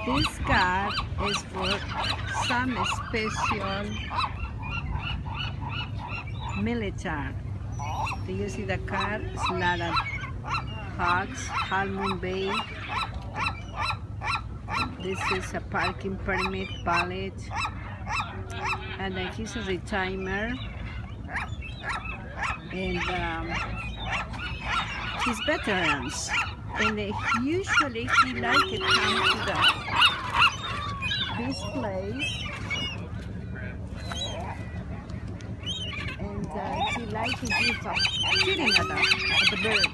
This card is for some special military. Do you see the card? It's a lot of hugs, Half Moon Bay. This is a parking permit pallet. And then he's a retimer. And he's veterans. And usually he like to come to this place. And he like to give up feeding at the bird.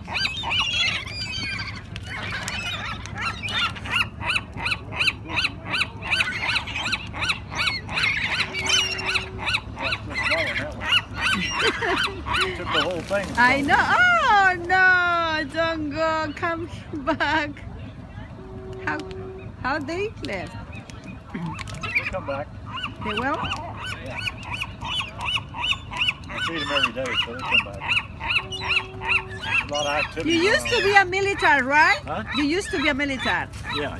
Took the whole thing. I know. Oh no! Don't go. Come back. How they left? They'll come back. They will. I feed them every day, so they come back. A lot of activity. You used to be a military, right? Huh? You used to be a military. Yeah.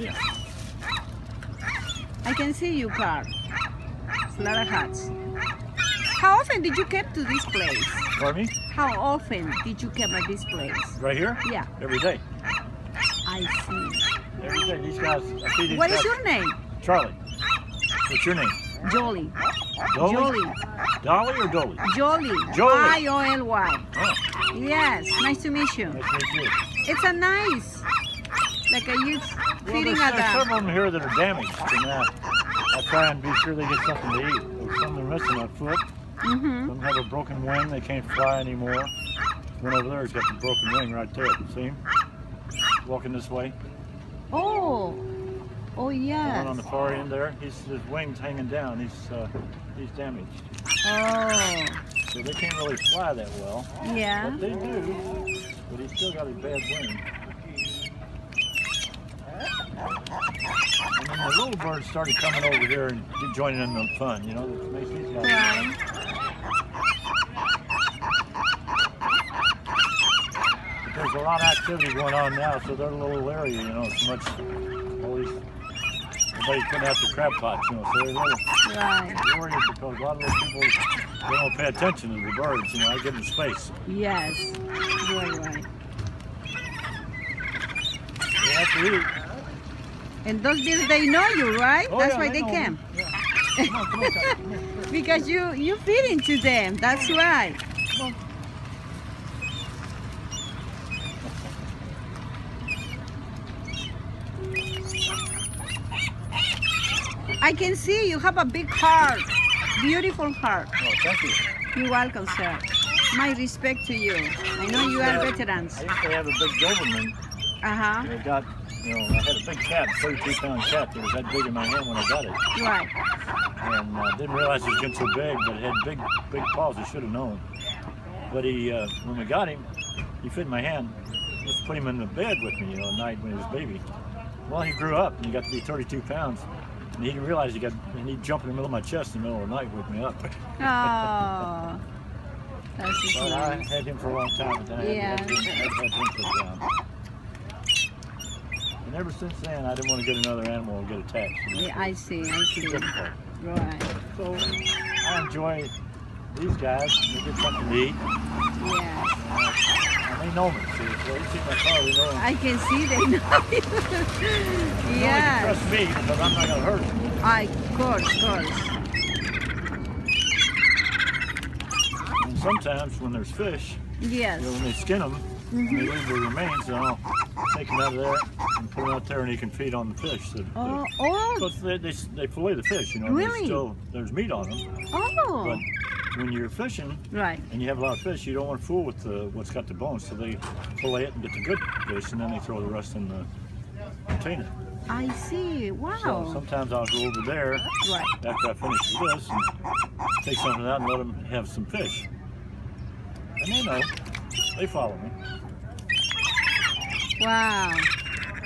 I can see you, Carl. It's a lot of hats. How often did you come to this place? Pardon me? How often did you come at this place? Right here? Yeah. Every day. I see. Every day. These guys, I feed these What guys. is your name? Charlie. What's your name? Jolly. Dolly? Jolly. Dolly or Dolly? Jolly. Jolly. Jolly. Oh, Yes. Nice to meet you. nice to meet you. It's a nice, like a youth Well, feeding there's at several the. of them here that are damaged, and I try and be sure they get something to eat. There's some that are missing a foot. Mm-hmm. Some have a broken wing. They can't fly anymore. One over there has got the broken wing right there. See him? Walking this way. Oh. Oh The yes. one on the far end there. His wing's hanging down. He's damaged. Oh. So they can't really fly that well. Yeah. But they do. But he's still got a bad wing. And then the little birds started coming over here and joining in the fun. You know, that makes these guys. Right. But there's a lot of activity going on now, so their little area, you know, it's much. Always, everybody's putting out the crab pots, you know, so they're Right. worried because a lot of those people they don't pay attention to the birds. You know, I give them space. Yes. Right. They have to eat. And those birds, they know you, right? Oh, That's yeah, why they know came. me. Yeah. Come on, Kyle. Come here. Because you feed into them. That's right. Come on. I can see you have a big heart. Beautiful heart. Oh, thank you. You're welcome, sir. My respect to you. I know you are veterans. I used to have a big Doberman. Uh-huh. And I got, you know, I had a big cat, 32-pound cat that was that big in my hand when I got it. Right. And didn't realize it was getting so big, but it had big paws. I should have known. But he, when we got him, he fit in my hand. Just put him in the bed with me, you know, at night when he was a baby. Well, he grew up and he got to be 32 pounds. And he didn't realize and he'd jump in the middle of my chest in the middle of the night, wake me up. Oh. That's just But I nice. had him for a long time, and then I had him put down. And ever since then, I didn't want to get another animal and get attached. You know? Yeah, I see. It's difficult. Right. So I enjoy these guys. They get something to eat. Yeah. And they know me. See, so they see my car, they know me. I can see they know you. They can Yes. trust me because I'm not going to hurt them. Of course. And sometimes when there's fish, Yes. you know, when they skin them, they leave the remains, and I'll take them out of there and put them out there, and he can feed on the fish. So Oh. because they fillet the fish, you know. Really? There's meat on them. Oh. But when you're fishing Right. and you have a lot of fish, you don't want to fool with what's got the bones. So they fillet it and get the good fish, and then they throw the rest in the container. I see. So Wow. sometimes I'll go over there Right. after I finish with this and take something out and let them have some fish. And they know. They follow me. Wow.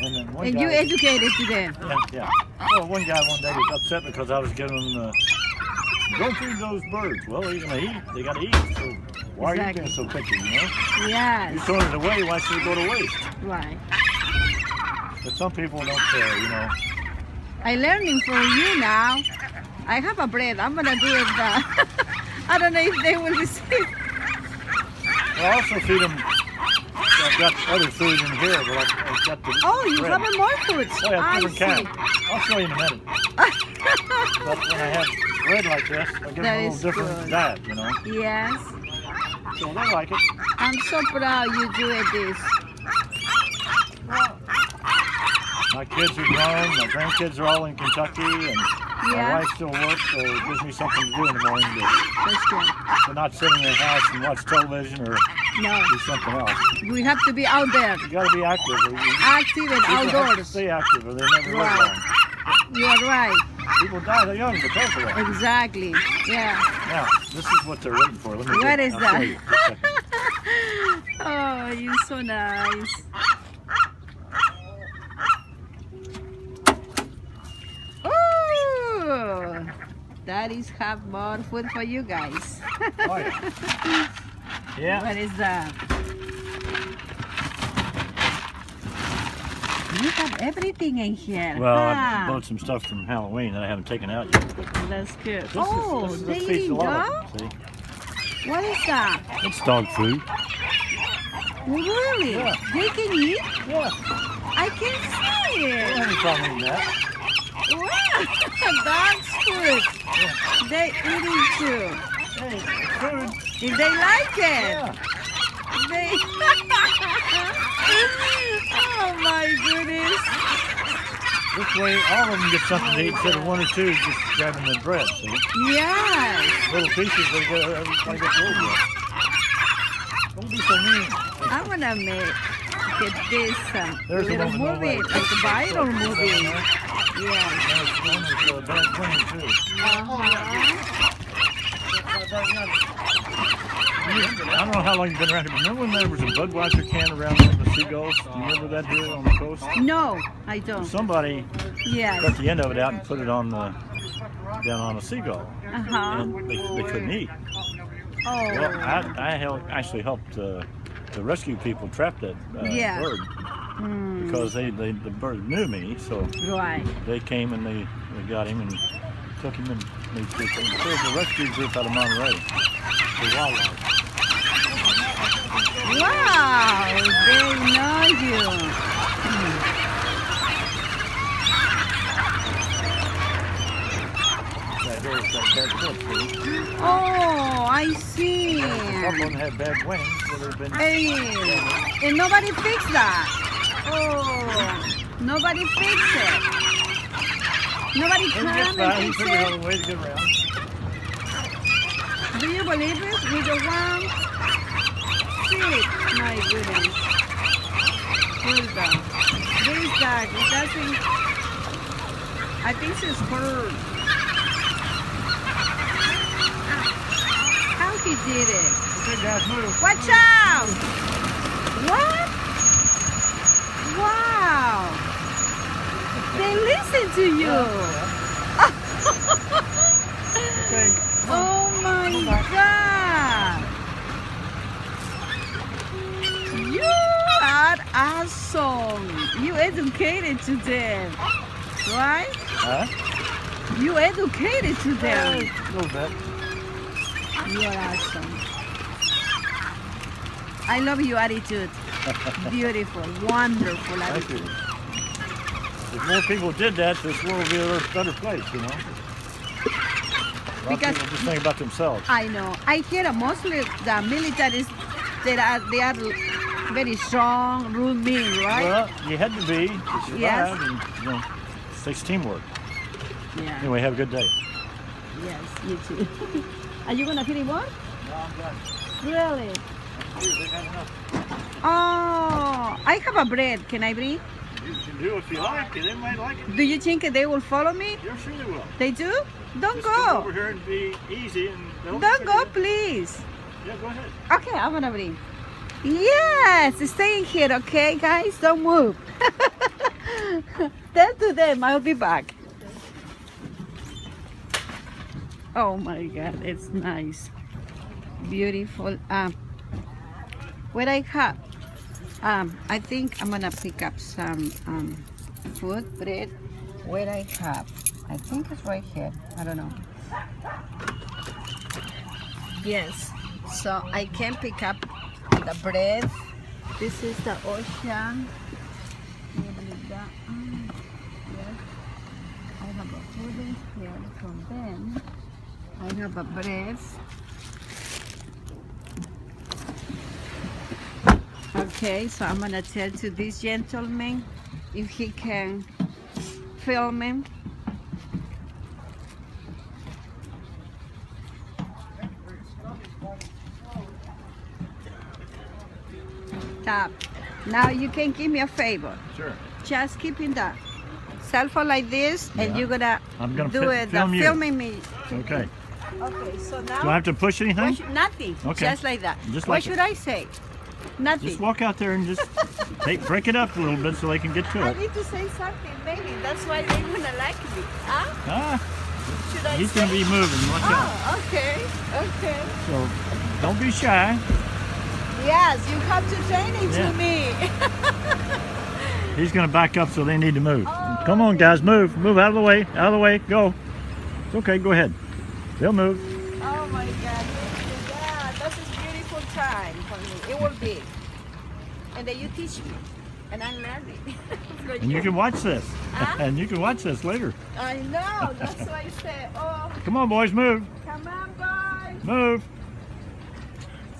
And then one And guy, you educated to them. yeah. Well, one guy one day was upset because I was giving him don't feed those birds. Well, they're gonna eat. They gotta eat. So why are you Exactly. being so picky? You know, you're Yes. throwing it away. Why should it go to waste? Right. But some people don't care. You know, I learning from you now. I have a bread. I'm gonna do it. I don't know if they will receive. I also feed them. I've got other food in here, but I've got the Oh, you bread. have more foods. Oh, yeah, I different see. kind. I'll show you in a minute. But when I have bread like this, I give them That a is little different good. diet, you know. Yes. So they like it. I'm so proud you doing this. My kids are grown. My grandkids are all in Kentucky, and my Yeah. wife still works, so it gives me something to do in the morning That's good. to not sit in the house and watch television or No, do something else. we have to be out there, You got to be active. active and People have to outdoors. stay active, or they never live Right. long. You are right. People die young because of that. Exactly. Yeah. Now, this is what they're waiting for. Let me What get, is I'll that? show you. Just a second. Oh, you're so nice. Oh, daddies have more food for you guys. Oh, yeah. Yeah. What is that? You have everything in here. Well, I huh? bought some stuff from Halloween that I haven't taken out yet. But That's good. this Oh, is, they this feeds eating a lot dog? of them, see? What is that? It's dog food. Really? Yeah. They can eat? Yeah. I can see I don't have it. any problem eating that. Wow, dog's food. Yeah. They eating too. Hey, food. If they like it. Yeah. They. Oh my goodness. This way, all of them get something to eat instead of one or two just grabbing the bread, see? Yes. Little pieces, they get, everybody gets a little bit. Don't be so mean. I'm gonna get this There's a little woman over movie, there. like the viral movie. Yes. There's one with a bad wing, too. I don't know how long you've been around here, but remember when there was a Budweiser can around there with the seagulls? Do you remember that here on the coast? No, I don't. Somebody Yes. cut the end of it out and put it on the down on a seagull, Uh-huh. and they couldn't eat. Oh. Well, actually helped the rescue people trap that Yeah. bird Mm, because the bird knew me, so right. they came and they got him and took him and they killed the rescue group out of Monterey. The wildlife. Wow, they know you. That here is that bad foot, see? Oh, I see. Some of them had bad wings, so they've been. Hey, and nobody fixed that. Oh, nobody fixed it. Nobody He come gets by, and he fix figured out it. a way to get around. Do you believe it? With the one feet. My goodness. Hold on. This dog, it doesn't. I think it's hurt. How he did it? Big guys move. Watch out! What? Wow! They listen to you. Okay. Oh my God! You are awesome. You educated to them, right? Huh? You educated to them. A little bit. You are awesome. I love your attitude. Beautiful, wonderful Thank you. attitude. If more people did that, this world would be a better place, you know? A lot Because- of people just think about themselves. I know. I hear that mostly the militaries they are very strong, rude men, right? Well, you had to be to survive, Yes. and you know, it takes teamwork. Yeah. Anyway, have a good day. Yes, you too. Are you gonna feed him more? No, I'm done. Really? They've had enough. Oh, I have a bread. Can I bring? You can do if you like it. They might like it. Do you think they will follow me? You're sure they will. They do? Don't Just come over go. here and be easy and Don't go, please. Yeah, go ahead. Okay, I'm gonna bring. Yes, stay in here, okay, guys? Don't move. Tell to them I'll be back. Oh my God, it's nice, beautiful. What I have, I think I'm gonna pick up some food, bread. where I have. I think it's right here. I don't know. Yes. So I can pick up the bread. This is the ocean. Yes. I have a food in here from them. I have a bread. Okay, so I'm gonna tell to this gentleman if he can film him. Stop. Now you can give me a favor. Sure. Just keeping the cell phone like this, and Yeah. you're gonna I'm gonna do it. film you. Filming me. Okay. Okay. So now. Do I have to push anything? Nothing. Okay. Just like that. Just What like should it. I say? Nothing. Just walk out there and just break it up a little bit so they can get to I it. need to say something, maybe. That's why they're gonna like me. Huh? Ah, Should I he's say? gonna be moving. Watch out. Oh, okay. Okay. So don't be shy. Yes, you come to training Yeah. to me. He's gonna back up, so they need to move. Oh, Come on, guys, move. Move out of the way. Out of the way. Go. It's okay. Go ahead. They'll move. Oh my God. Yeah, this is beautiful time for me. It will be. And then you teach me. And I'm learning. from And you can watch this. Huh? And you can watch this later. I know. That's why I said, oh, Come on, boys, move. come on, guys. Move.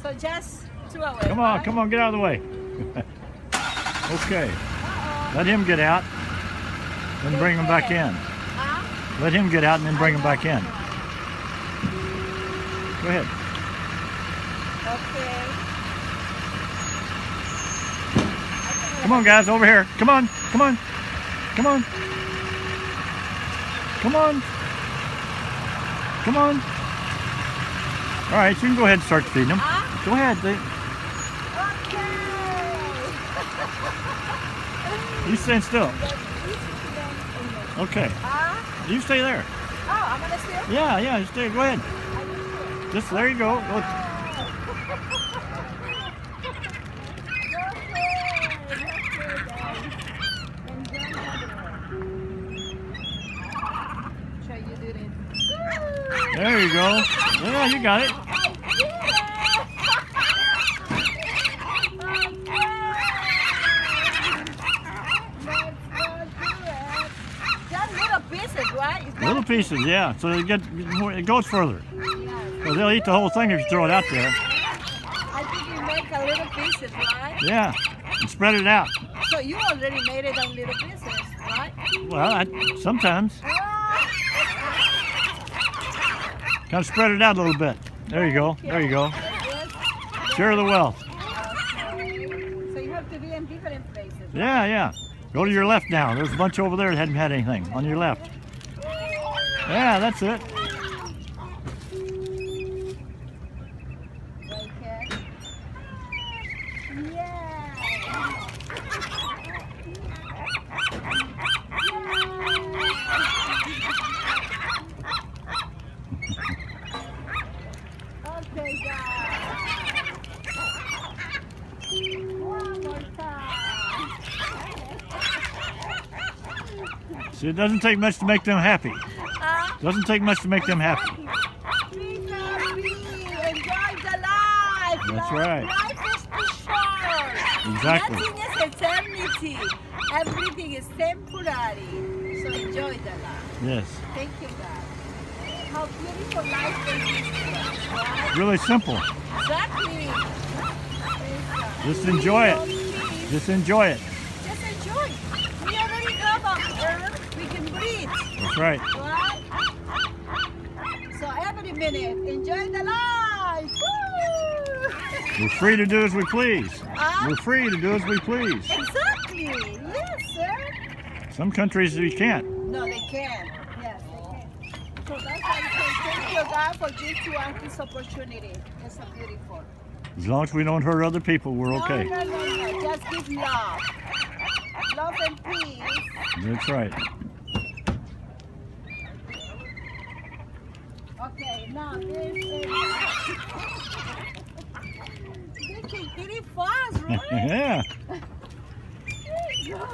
So just 2 hours. Come on, come on, get out of the way. Okay. Let him get out. Then bring him back in. Huh? Let him get out and then bring him back in. Go ahead. Okay. Come on, guys, over here. Come on, come on, come on. Come on. Come on. All right, you can go ahead and start feeding them. Huh? Go ahead. You stand still. Okay. You stay there. Oh, I'm gonna steal? Yeah, yeah, you stay. Go ahead. Just there you go. Go. There you go. Yeah, you got it. Just little pieces, right? It's Little not- pieces, yeah. So it goes further. Because they'll eat the whole thing if you throw it out there. I think you make a little pieces, right? Yeah, and spread it out. So you already made it on little pieces, right? Well, sometimes. Kind of spread it out a little bit. There you go. There you go. Share the wealth. So you have to be in different places. Yeah, yeah. Go to your left now. There's a bunch over there that hadn't had anything. On your left. Yeah, that's it. Right here. Yeah. Okay, guys. One more time. See, it doesn't take much to make them happy. Doesn't take much to make them happy. Be happy. Enjoy the life. That's right. Life is too short. Exactly. Nothing is eternity. Everything is temporary. So enjoy the life. Yes. Thank you, God. How beautiful life is, right? Really simple. Exactly. Just enjoy it. Just Just enjoy it. enjoy. We already have on earth. We can breathe. That's right. Right? So every minute, enjoy the life. Woo! We're free to do as we please. Huh? We're free to do as we please. Exactly. Yes, sir. Some countries you can't. No, they can. Yes, they can. So that's why I say thank you, God, for giving us this opportunity. It's so beautiful. As long as we don't hurt other people, we're okay. No. Just give love. Love and peace. That's right. Okay, now this is... This is pretty fast, right? Yeah. There you go.